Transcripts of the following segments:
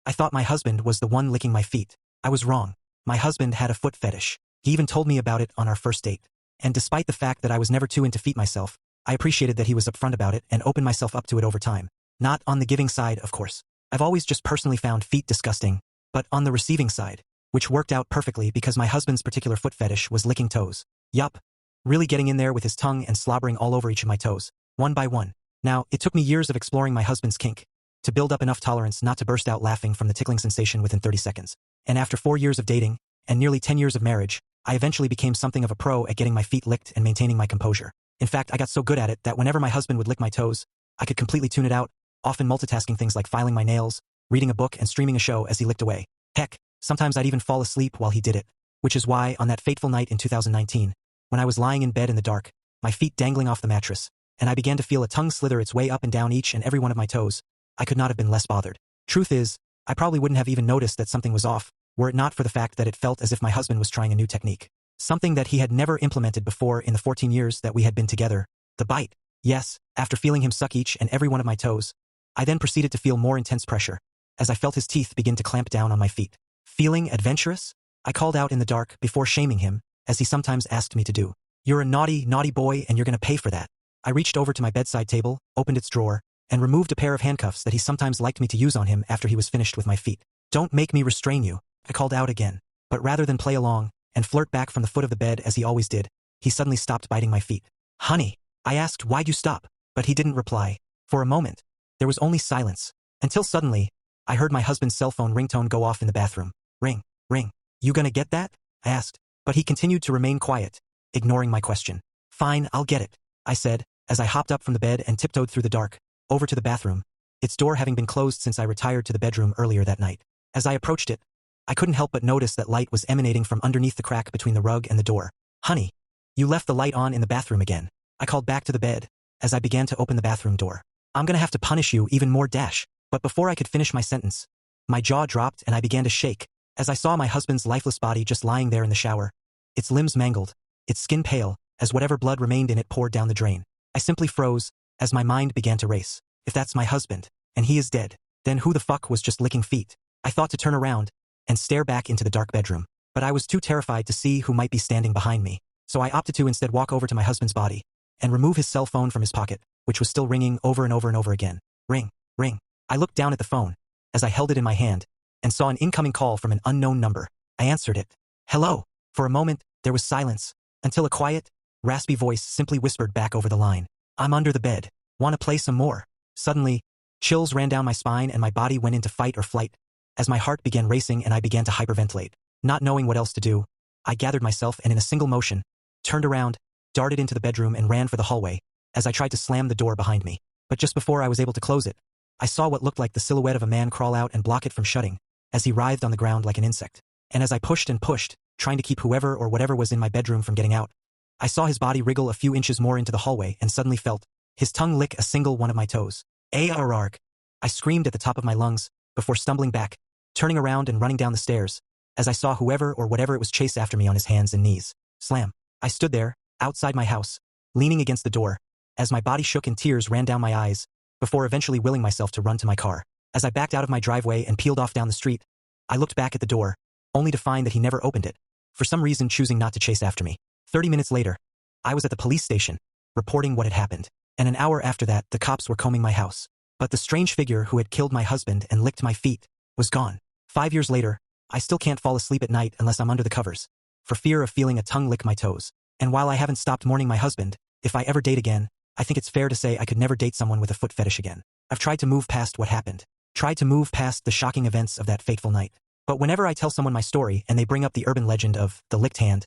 I thought my husband was the one licking my feet. I was wrong. My husband had a foot fetish. He even told me about it on our first date. And despite the fact that I was never too into feet myself, I appreciated that he was upfront about it and opened myself up to it over time. Not on the giving side, of course. I've always just personally found feet disgusting, but on the receiving side, which worked out perfectly because my husband's particular foot fetish was licking toes. Yup. Really getting in there with his tongue and slobbering all over each of my toes, one by one. Now, it took me years of exploring my husband's kink to build up enough tolerance not to burst out laughing from the tickling sensation within 30 seconds. And after 4 years of dating, and nearly 10 years of marriage, I eventually became something of a pro at getting my feet licked and maintaining my composure. In fact, I got so good at it that whenever my husband would lick my toes, I could completely tune it out, often multitasking things like filing my nails, reading a book, and streaming a show as he licked away. Heck, sometimes I'd even fall asleep while he did it. Which is why, on that fateful night in 2019, when I was lying in bed in the dark, my feet dangling off the mattress, and I began to feel a tongue slither its way up and down each and every one of my toes, I could not have been less bothered. Truth is, I probably wouldn't have even noticed that something was off, were it not for the fact that it felt as if my husband was trying a new technique. Something that he had never implemented before in the 14 years that we had been together. The bite. Yes, after feeling him suck each and every one of my toes, I then proceeded to feel more intense pressure, as I felt his teeth begin to clamp down on my feet. Feeling adventurous? I called out in the dark before shaming him, as he sometimes asked me to do. You're a naughty, naughty boy and you're gonna pay for that. I reached over to my bedside table, opened its drawer, and removed a pair of handcuffs that he sometimes liked me to use on him after he was finished with my feet. Don't make me restrain you, I called out again. But rather than play along and flirt back from the foot of the bed as he always did, he suddenly stopped biting my feet. Honey, I asked why'd you stop, but he didn't reply. For a moment, there was only silence, until suddenly, I heard my husband's cell phone ringtone go off in the bathroom. Ring, ring. You gonna get that? I asked, but he continued to remain quiet, ignoring my question. Fine, I'll get it, I said, as I hopped up from the bed and tiptoed through the dark, over to the bathroom, its door having been closed since I retired to the bedroom earlier that night. As I approached it, I couldn't help but notice that light was emanating from underneath the crack between the rug and the door. Honey, you left the light on in the bathroom again. I called back to the bed, as I began to open the bathroom door. I'm gonna have to punish you even more, dash. But before I could finish my sentence, my jaw dropped and I began to shake, as I saw my husband's lifeless body just lying there in the shower, its limbs mangled, its skin pale, as whatever blood remained in it poured down the drain. I simply froze, as my mind began to race. If that's my husband, and he is dead, then who the fuck was just licking feet? I thought to turn around and stare back into the dark bedroom, but I was too terrified to see who might be standing behind me, so I opted to instead walk over to my husband's body and remove his cell phone from his pocket, which was still ringing over and over and over again. Ring, ring. I looked down at the phone, as I held it in my hand, and saw an incoming call from an unknown number. I answered it. Hello. For a moment, there was silence, until a quiet, raspy voice simply whispered back over the line. I'm under the bed. Wanna play some more? Suddenly, chills ran down my spine and my body went into fight or flight, as my heart began racing and I began to hyperventilate. Not knowing what else to do, I gathered myself and in a single motion, turned around, darted into the bedroom and ran for the hallway, as I tried to slam the door behind me. But just before I was able to close it, I saw what looked like the silhouette of a man crawl out and block it from shutting, as he writhed on the ground like an insect. And as I pushed and pushed, trying to keep whoever or whatever was in my bedroom from getting out, I saw his body wriggle a few inches more into the hallway and suddenly felt his tongue lick a single one of my toes. Arg! I screamed at the top of my lungs, before stumbling back, turning around and running down the stairs, as I saw whoever or whatever it was chase after me on his hands and knees. Slam. I stood there, outside my house, leaning against the door, as my body shook and tears ran down my eyes, before eventually willing myself to run to my car. As I backed out of my driveway and peeled off down the street, I looked back at the door, only to find that he never opened it, for some reason choosing not to chase after me. 30 minutes later, I was at the police station, reporting what had happened, and an hour after that the cops were combing my house. But the strange figure who had killed my husband and licked my feet was gone. 5 years later, I still can't fall asleep at night unless I'm under the covers, for fear of feeling a tongue lick my toes. And while I haven't stopped mourning my husband, if I ever date again, I think it's fair to say I could never date someone with a foot fetish again. I've tried to move past what happened, tried to move past the shocking events of that fateful night. But whenever I tell someone my story and they bring up the urban legend of the licked hand,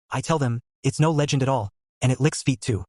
I tell them, it's no legend at all, and it licks feet too.